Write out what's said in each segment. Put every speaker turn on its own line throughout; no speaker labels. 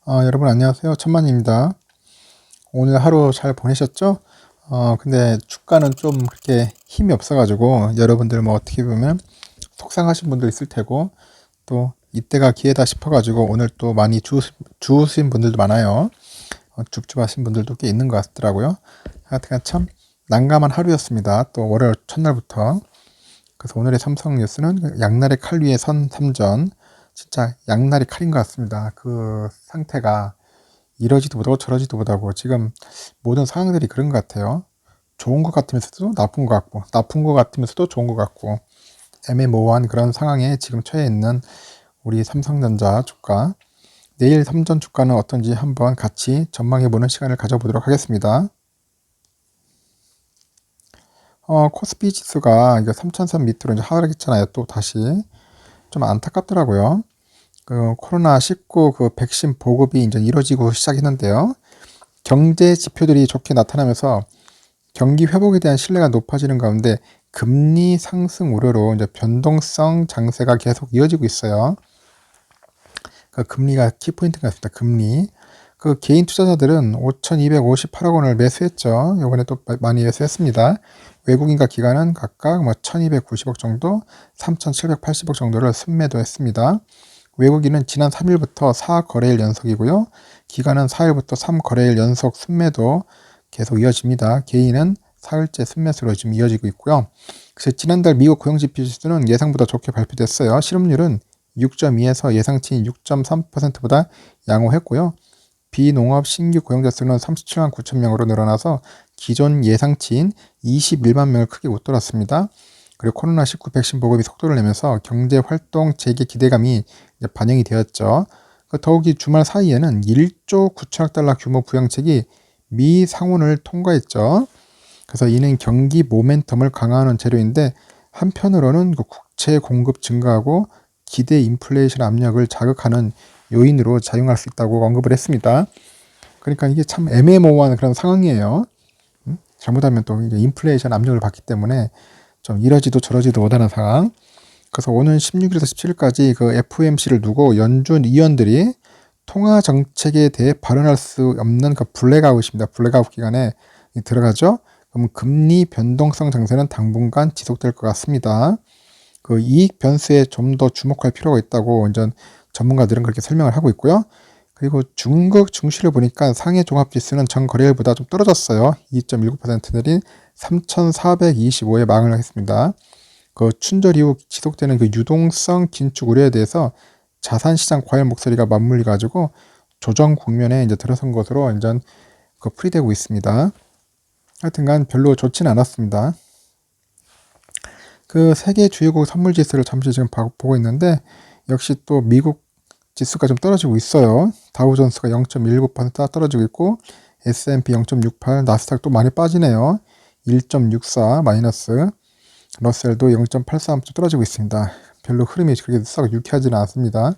여러분 안녕하세요. 천만입니다. 오늘 하루 잘 보내셨죠? 근데 주가는 좀 그렇게 힘이 없어가지고 여러분들 뭐 어떻게 보면 속상하신 분도 있을 테고 또 이때가 기회다 싶어가지고 오늘 또 많이 주우신 분들도 많아요. 줍줍하신 분들도 꽤 있는 것 같더라고요. 하여튼 참 난감한 하루였습니다. 또 월요일 첫날부터. 그래서 오늘의 삼성 뉴스는 양날의 칼 위에 선 3전. 진짜 양날의 칼인 것 같습니다. 그 상태가 이러지도 못하고 저러지도 못하고 지금 모든 상황들이 그런 것 같아요. 좋은 것 같으면서도 나쁜 것 같고 나쁜 것 같으면서도 좋은 것 같고 애매모호한 그런 상황에 지금 처해 있는 우리 삼성전자 주가. 내일 삼전 주가는 어떤지 한번 같이 전망해보는 시간을 가져보도록 하겠습니다. 코스피 지수가 이거 3000선 밑으로 이제 하락했잖아요. 또 다시 좀 안타깝더라고요. 그 코로나19 그 백신 보급이 이제 이루어지고 시작했는데요. 경제 지표들이 좋게 나타나면서 경기 회복에 대한 신뢰가 높아지는 가운데 금리 상승 우려로 이제 변동성 장세가 계속 이어지고 있어요. 그 금리가 키포인트 같습니다. 금리. 그 개인 투자자들은 5,258억 원을 매수했죠. 이번에 또 많이 매수했습니다. 외국인과 기관은 각각 뭐 1,290억 정도, 3,780억 정도를 순매도했습니다. 외국인은 지난 3일부터 4거래일 연속이고요. 기관은 4일부터 3거래일 연속 순매도 계속 이어집니다. 개인은 4일째 순매수로 지금 이어지고 있고요. 그래서 지난달 미국 고용지표 지수는 예상보다 좋게 발표됐어요. 실업률은 6.2에서 예상치인 6.3%보다 양호했고요. 비농업 신규 고용자 수는 37만 9천 명으로 늘어나서 기존 예상치인 21만 명을 크게 웃돌았습니다. 그리고 코로나19 백신 보급이 속도를 내면서 경제활동 재개 기대감이 반영이 되었죠. 더욱이 주말 사이에는 1조 9천억 달러 규모 부양책이 미 상원을 통과했죠. 그래서 이는 경기 모멘텀을 강화하는 재료인데 한편으로는 국채 공급 증가하고 기대 인플레이션 압력을 자극하는 요인으로 작용할 수 있다고 언급을 했습니다. 그러니까 이게 참 애매모호한 그런 상황이에요. 잘못하면 또 이제 인플레이션 압력을 받기 때문에 좀 이러지도 저러지도 못하는 상황. 그래서 오는 16일에서 17일까지 그 FOMC를 두고 연준 의원들이 통화 정책에 대해 발언할 수 없는 그 블랙아웃입니다. 블랙아웃 기간에 들어가죠. 그럼 금리 변동성 장세는 당분간 지속될 것 같습니다. 그 이익 변수에 좀 더 주목할 필요가 있다고 이제 전문가들은 그렇게 설명을 하고 있고요. 그리고 중국 증시를 보니까 상해 종합지수는 전 거래일보다 좀 떨어졌어요. 2.19% 내린 3,425에 망을 했습니다. 그 춘절 이후 지속되는 그 유동성 긴축 우려에 대해서 자산시장 과열 목소리가 맞물려 가지고 조정 국면에 이제 들어선 것으로 이제 그 풀이되고 있습니다. 하여튼간 별로 좋지는 않았습니다. 그 세계 주요국 선물 지수를 잠시 지금 보고 있는데 역시 또 미국 지수가 좀 떨어지고 있어요. 다우존스가 0.19% 떨어지고 있고 S&P 0.68, 나스닥 또 많이 빠지네요. 1.64 마이너스. 러셀도 0.83 떨어지고 있습니다. 별로 흐름이 그렇게 썩 유쾌하지는 않습니다.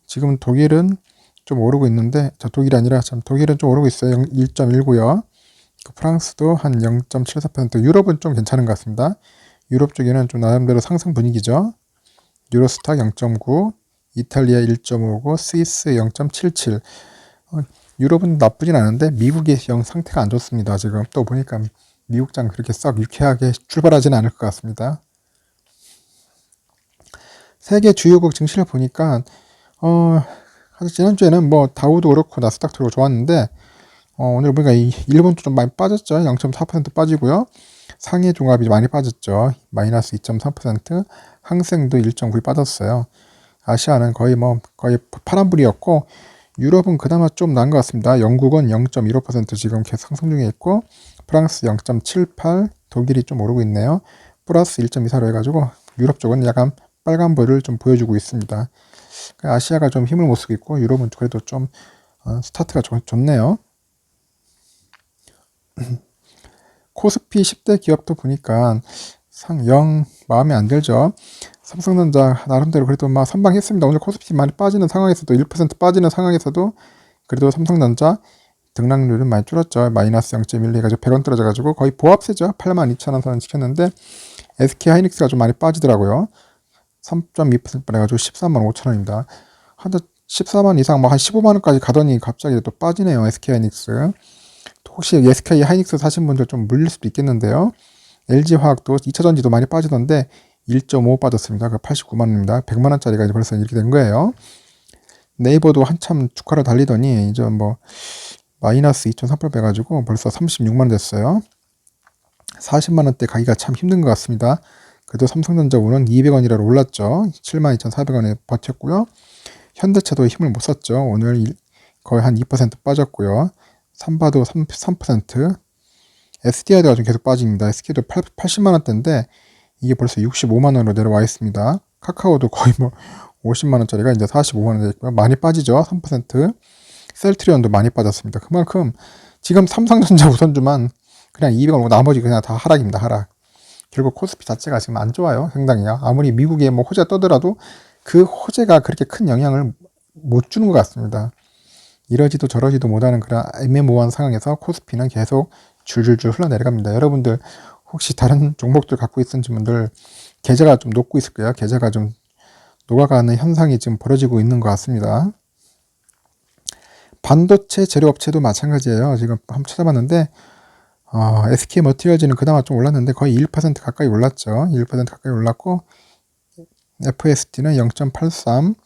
지금 독일은 좀 오르고 있는데, 독일이 아니라 독일은 좀 오르고 있어요. 1.19요. 프랑스도 한 0.74%, 유럽은 좀 괜찮은 것 같습니다. 유럽 쪽에는 좀 나름대로 상승 분위기죠. 유로스탁 0.9, 이탈리아 1.59, 스위스 0.77. 유럽은 나쁘진 않은데 미국의 상태가 안 좋습니다. 지금 또 보니까 미국장 그렇게 썩 유쾌하게 출발하지는 않을 것 같습니다. 세계 주요국 증시를 보니까 지난주에는 뭐 다우도 그렇고 나스닥도 그렇고 좋았는데 오늘 보니까 일본도 좀 많이 빠졌죠. 0.4% 빠지고요. 상해 종합이 많이 빠졌죠. 마이너스 2.3%, 항생도 1.9 빠졌어요. 아시아는 거의 파란불이었고 유럽은 그나마 좀 나은 것 같습니다. 영국은 0.15% 지금 계속 상승 중에 있고 프랑스 0.78, 독일이 좀 오르고 있네요. 플러스 1.24로 해가지고 유럽 쪽은 약간 빨간불을 좀 보여주고 있습니다. 아시아가 좀 힘을 못 쓰고 있고 유럽은 그래도 좀 스타트가 좋네요. 코스피 10대 기업도 보니까 영 마음에 안 들죠. 삼성전자 나름대로 그래도 막 선방했습니다. 오늘 코스피 많이 빠지는 상황에서도 1% 빠지는 상황에서도 그래도 삼성전자 등락률은 많이 줄었죠. 마이너스 0.1 해가지고 100원 떨어져가지고 거의 보합세죠. 82,000원 선 지켰는데 SK하이닉스가 좀 많이 빠지더라고요. 3.2% 해가지고 135,000원입니다. 하여튼 14만 이상 뭐 한 15만 원까지 가더니 갑자기 또 빠지네요. SK 하이닉스. 혹시 SK 하이닉스 사신 분들 좀 물릴 수도 있겠는데요. LG화학도 2차전지도 많이 빠지던데 1.5 빠졌습니다. 그 89만 원입니다. 100만 원짜리가 이제 벌써 이렇게 된 거예요. 네이버도 한참 주가를 달리더니 이제 뭐 마이너스 2,300 해가지고 벌써 36만 원 됐어요. 40만 원대 가기가 참 힘든 것 같습니다. 그래도 삼성전자우는 200원이라도 올랐죠. 72,400원에 버텼고요. 현대차도 힘을 못 썼죠. 오늘 거의 한 2% 빠졌고요. 삼바도 3%, SDI가 좀 계속 빠집니다. SK도 80만 원대인데 이게 벌써 65만 원으로 내려와 있습니다. 카카오도 거의 뭐 50만 원짜리가 이제 45만 원 되고요. 많이 빠지죠. 3%. 셀트리온도 많이 빠졌습니다. 그만큼 지금 삼성전자 우선주만 그냥 200원 오고 나머지 그냥 다 하락입니다. 하락. 결국 코스피 자체가 지금 안 좋아요. 상당히요. 아무리 미국에 뭐 호재가 떠더라도 그 호재가 그렇게 큰 영향을 못 주는 것 같습니다. 이러지도 저러지도 못하는 그런 애매모호한 상황에서 코스피는 계속 줄줄줄 흘러내려갑니다. 여러분들 혹시 다른 종목들 갖고 있으신 분들 계좌가 좀 녹고 있을 거예요. 계좌가 좀 녹아가는 현상이 지금 벌어지고 있는 것 같습니다. 반도체 제조업체도 마찬가지예요. 지금 한번 찾아봤는데 SK 머티리얼즈는 그나마 좀 올랐는데 거의 1% 가까이 올랐죠. 1% 가까이 올랐고 FSD는 0.83,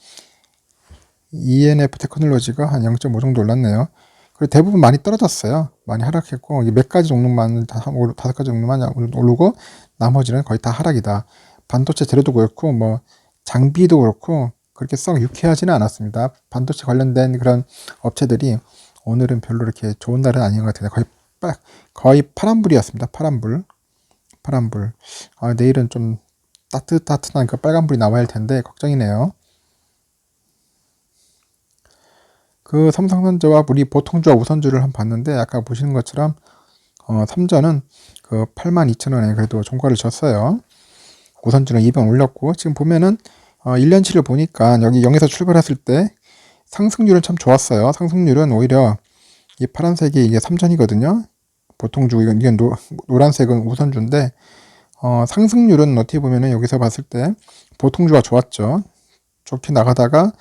ENF 테크놀로지가 한 0.5 정도 올랐네요. 그리고 대부분 많이 떨어졌어요. 많이 하락했고 몇 가지 종목만 5가지 종목만 오르고 나머지는 거의 다 하락이다. 반도체 재료도 그렇고 뭐 장비도 그렇고 그렇게 썩 유쾌하지는 않았습니다. 반도체 관련된 그런 업체들이 오늘은 별로 이렇게 좋은 날은 아닌 것 같아요. 거의 파란불이었습니다. 파란불. 내일은 좀 따뜻한 그 빨간불이 나와야 할 텐데 걱정이네요. 그 삼성전자와 우리 보통주와 우선주를 한번 봤는데 아까 보시는 것처럼 삼전은 그 82,000원에 그래도 종가를 줬어요. 우선주는 200원 올렸고 지금 보면은 1년치를 보니까 여기 0에서 출발했을 때 상승률은 참 좋았어요. 상승률은 오히려 이 파란색이 이게 삼전이거든요. 보통주 이게 노란색은 우선주인데 상승률은 어떻게 보면은 여기서 봤을 때 보통주가 좋았죠. 좋게 나가다가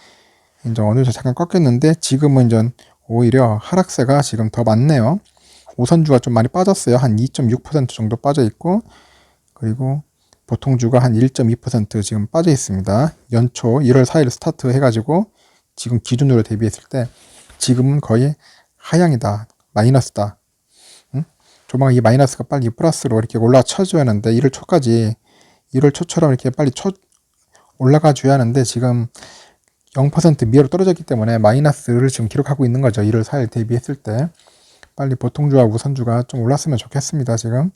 이제 어느 정도 잠깐 꺾였는데 지금은 이제 오히려 하락세가 지금 더 많네요. 우선주가 좀 많이 빠졌어요. 한 2.6% 정도 빠져 있고 그리고 보통주가 한 1.2% 지금 빠져 있습니다. 연초 1월 4일 스타트 해가지고 지금 기준으로 대비했을 때 지금은 거의 하향이다. 마이너스다. 조만간 이 마이너스가 빨리 플러스로 이렇게 올라쳐줘야 하는데 1월 초까지 1월 초처럼 이렇게 빨리 올라가 줘야 하는데 지금 0% 미래로 떨어졌기 때문에 마이너스를 지금 기록하고 있는 거죠. 1월 4일 대비했을 때 빨리 보통주와 우선주가 좀 올랐으면 좋겠습니다. 지금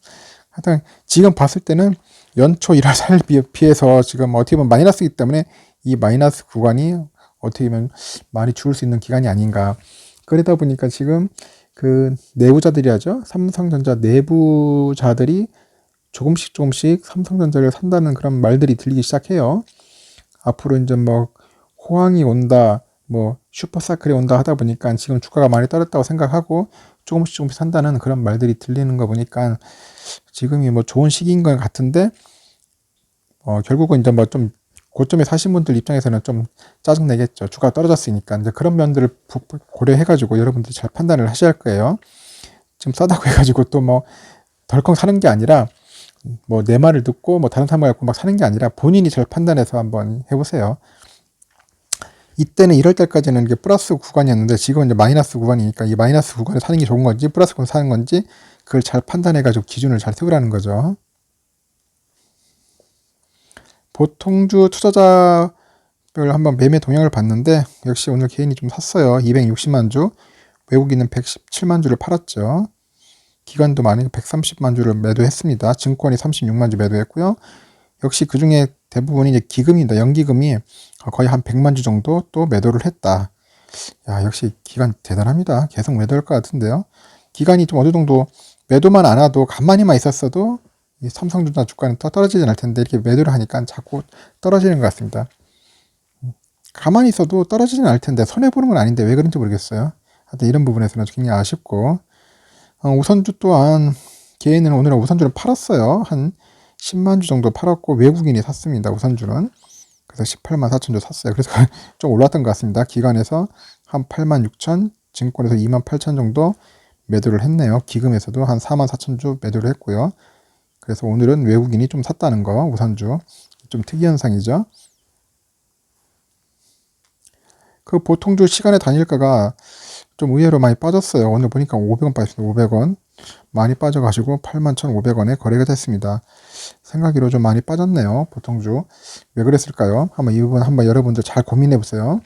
하여튼 지금 봤을 때는 연초 1월 4일 비해서 지금 어떻게 보면 마이너스이기 때문에 이 마이너스 구간이 어떻게 보면 많이 줄을 수 있는 기간이 아닌가. 그러다 보니까 지금 그 내부자들이 하죠. 삼성전자 내부자들이 조금씩 삼성전자를 산다는 그런 말들이 들리기 시작해요. 앞으로 이제 뭐 호황이 온다, 뭐 슈퍼사클이 온다 하다 보니까 지금 주가가 많이 떨어졌다고 생각하고 조금씩 산다는 그런 말들이 들리는 거 보니까 지금이 뭐 좋은 시기인 것 같은데 결국은 이제 뭐 좀 고점에 사신 분들 입장에서는 좀 짜증 내겠죠. 주가가 떨어졌으니까 이제 그런 면들을 고려해가지고 여러분들이 잘 판단을 하셔야 할 거예요. 지금 싸다고 해가지고 또 뭐 덜컹 사는 게 아니라 뭐 내 말을 듣고 뭐 다른 사람 갖고 막 사는 게 아니라 본인이 잘 판단해서 한번 해보세요. 이때는 1월 달까지는 이게 플러스 구간이었는데 지금은 이제 마이너스 구간이니까 이 마이너스 구간을 사는 게 좋은 건지 플러스 구간을 사는 건지 그걸 잘 판단해가지고 기준을 잘 세우라는 거죠. 보통주 투자자별 한번 매매 동향을 봤는데 역시 오늘 개인이 좀 샀어요. 260만 주, 외국인은 117만 주를 팔았죠. 기관도 많이 130만 주를 매도했습니다. 증권이 36만 주 매도했고요. 역시 그 중에 대부분이 이제 기금입니다. 연기금이 거의 한 100만 주 정도 또 매도를 했다. 야, 역시 기관 대단합니다. 계속 매도할 것 같은데요. 기관이 좀 어느 정도 매도만 안 와도 가만히만 있었어도 이 삼성전자 주가는 또 떨어지진 않을 텐데 이렇게 매도를 하니까 자꾸 떨어지는 것 같습니다. 가만히 있어도 떨어지진 않을 텐데 손해보는 건 아닌데 왜 그런지 모르겠어요. 하여튼 이런 부분에서는 굉장히 아쉽고 우선주 또한 개인은 오늘은 우선주를 팔았어요. 한 10만 주 정도 팔았고 외국인이 샀습니다. 우선주는 그래서 18만 4천 주 샀어요. 그래서 좀 올랐던 것 같습니다. 기관에서 한 8만 6천, 증권에서 2만 8천 정도 매도를 했네요. 기금에서도 한 4만 4천 주 매도를 했고요. 그래서 오늘은 외국인이 좀 샀다는 거, 우선주. 좀 특이현상이죠. 그 보통주 시간의 단일가가 좀 의외로 많이 빠졌어요. 오늘 보니까 500원 빠졌습니다. 500원. 많이 빠져가지고 81,500원에 거래가 됐습니다. 생각으로 좀 많이 빠졌네요. 보통주. 왜 그랬을까요? 한번 이 부분 한번 여러분들 잘 고민해 보세요.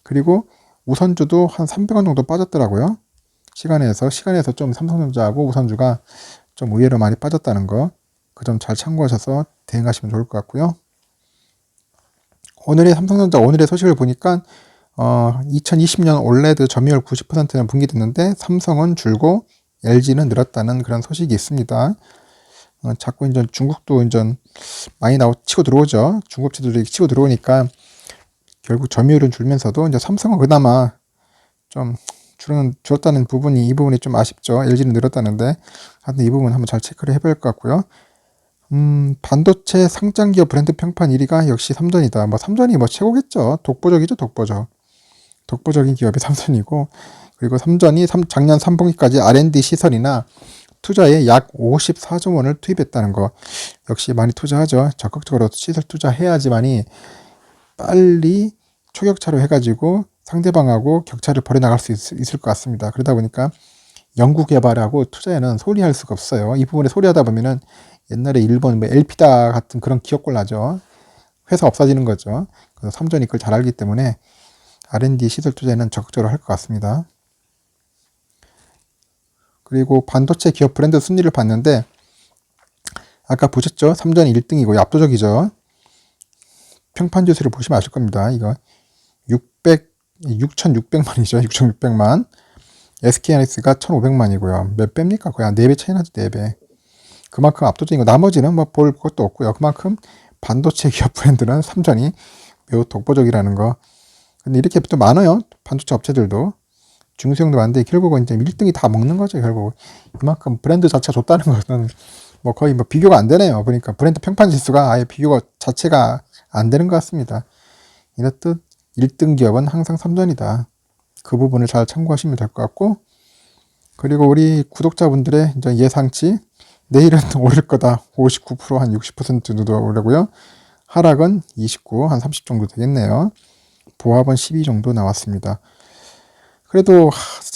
그리고 우선주도 한 300원 정도 빠졌더라고요. 시간에서 좀 삼성전자하고 우선주가 좀 의외로 많이 빠졌다는 거. 그 점 잘 참고하셔서 대응하시면 좋을 것 같고요. 오늘의 삼성전자 오늘의 소식을 보니까 2020년 올레드 점유율 90%는 분기됐는데 삼성은 줄고 LG는 늘었다는 그런 소식이 있습니다. 자꾸 이제 중국도 이제 많이 치고 들어오죠. 중국제들이 치고 들어오니까 결국 점유율은 줄면서도 이제 삼성은 그나마 좀 줄었다는 부분이 이 부분이 좀 아쉽죠. LG는 늘었다는데 하여튼 이 부분 한번 잘 체크를 해볼 것 같고요. 반도체 상장기업 브랜드 평판 1위가 역시 삼전이다. 뭐 삼전이 뭐 최고겠죠. 독보적이죠, 독보적. 독보적인 기업이 삼전이고, 그리고 삼전이 작년 3분기까지 R&D 시설이나 투자에 약 54조 원을 투입했다는 거. 역시 많이 투자하죠. 적극적으로 시설 투자해야지만이 빨리 초격차로 해가지고 상대방하고 격차를 벌여나갈 수 있을 것 같습니다. 그러다 보니까 연구개발하고 투자에는 소홀히할 수가 없어요. 이 부분에 소홀히하다 보면은 옛날에 일본 엘피다 같은 그런 기업들 나죠. 회사 없어지는 거죠. 그래서 삼전이 그걸 잘 알기 때문에 R&D 시설 투자에는 적극적으로 할 것 같습니다. 그리고 반도체 기업 브랜드 순위를 봤는데 아까 보셨죠? 삼전이 1등이고 압도적이죠. 평판 지수를 보시면 아실 겁니다. 이거 6,600만이죠. 6,600만. SK하이닉스가 1,500만이고요. 몇 배입니까? 거의 한 4배 차이 나죠. 4배. 그만큼 압도적인 거. 나머지는 뭐 볼 것도 없고요. 그만큼 반도체 기업 브랜드는 삼전이 매우 독보적이라는 거. 근데 이렇게 또 많아요. 반도체 업체들도. 중소형도 많은데 결국은 이제 1등이 다 먹는 거죠. 결국 이만큼 브랜드 자체가 좋다는 것은 뭐 거의 뭐 비교가 안 되네요. 그러니까 브랜드 평판 지수가 아예 비교가 자체가 안 되는 것 같습니다. 이렇듯 1등 기업은 항상 삼전이다. 그 부분을 잘 참고하시면 될 것 같고, 그리고 우리 구독자분들의 이제 예상치, 내일은 오를 거다 59%한 60% 정도 오르고요. 하락은 29, 한 30 정도 되겠네요. 보합은 12 정도 나왔습니다. 그래도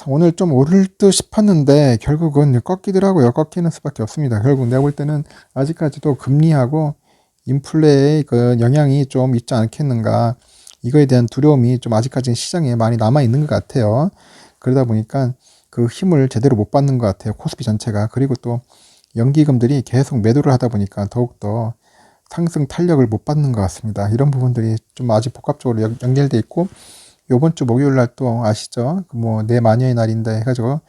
오늘 좀 오를 듯 싶었는데 결국은 꺾이더라고요. 꺾이는 수밖에 없습니다. 결국 내가 볼 때는 아직까지도 금리하고 인플레의 그 영향이 좀 있지 않겠는가. 이거에 대한 두려움이 좀 아직까지는 시장에 많이 남아 있는 것 같아요. 그러다 보니까 그 힘을 제대로 못 받는 것 같아요. 코스피 전체가. 그리고 또 연기금들이 계속 매도를 하다 보니까 더욱더 상승 탄력을 못 받는 것 같습니다. 이런 부분들이 좀 아직 복합적으로 연결돼 있고, 요번 주 목요일 날 또 아시죠? 뭐 내 마녀의 날인데 해가지고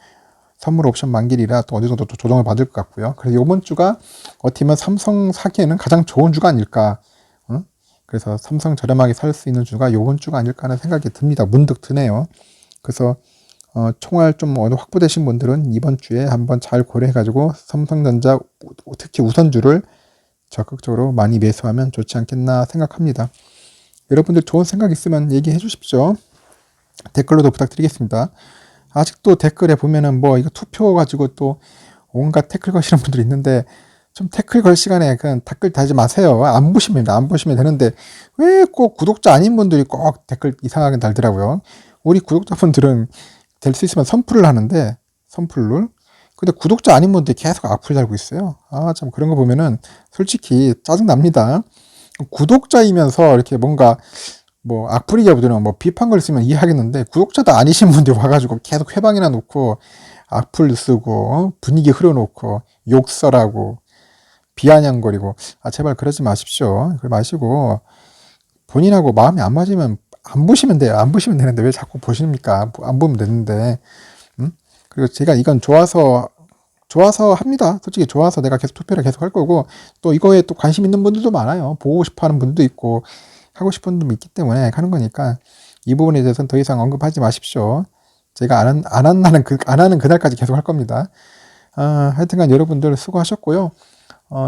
선물 옵션 만기이라 또 어느 정도 또 조정을 받을 것 같고요. 그래서 요번 주가 어떻게 보면 삼성 사기에는 가장 좋은 주가 아닐까. 그래서 삼성 저렴하게 살 수 있는 주가 요번 주가 아닐까 하는 생각이 듭니다. 문득 드네요. 그래서 총알 좀 확보되신 분들은 이번 주에 한번 잘 고려해가지고 삼성전자 특히 우선주를 적극적으로 많이 매수하면 좋지 않겠나 생각합니다. 여러분들 좋은 생각 있으면 얘기해 주십시오. 댓글로도 부탁드리겠습니다. 아직도 댓글에 보면은 뭐 이거 투표 가지고 또 온갖 태클 거시는 분들이 있는데 좀 태클 걸 시간에 그냥 댓글 달지 마세요. 안 보시면 되는데 왜 꼭 구독자 아닌 분들이 꼭 댓글 이상하게 달더라고요. 우리 구독자분들은 될 수 있으면 선풀을 하는데 선풀을 근데 구독자 아닌 분들이 계속 악플 달고 있어요. 참 그런 거 보면은 솔직히 짜증 납니다. 구독자이면서 이렇게 뭔가 뭐 악플이자보다는 뭐 비판글 쓰면 이해하겠는데 구독자도 아니신 분들이 와가지고 계속 회방이나 놓고 악플 쓰고 분위기 흐려놓고 욕설하고 비아냥거리고 제발 그러지 마십시오. 그러지 마시고 본인하고 마음이 안 맞으면 안 보시면 돼요. 안 보시면 되는데 왜 자꾸 보십니까? 안 보면 되는데. 그리고 제가 이건 좋아서 합니다. 솔직히 좋아서 내가 계속 투표를 계속 할 거고 또 이거에 또 관심 있는 분들도 많아요. 보고 싶어 하는 분도 있고 하고 싶은 분도 있기 때문에 하는 거니까 이 부분에 대해서는 더 이상 언급하지 마십시오. 제가 안 하는 그날까지 계속 할 겁니다. 하여튼간 여러분들 수고하셨고요.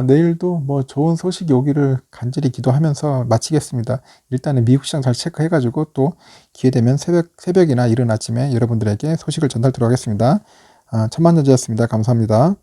내일도 뭐 좋은 소식이 오기를 간절히 기도하면서 마치겠습니다. 일단은 미국 시장 잘 체크해가지고 또 기회 되면 새벽이나 이른 아침에 여러분들에게 소식을 전달드리도록 하겠습니다. 천만년제였습니다. 감사합니다.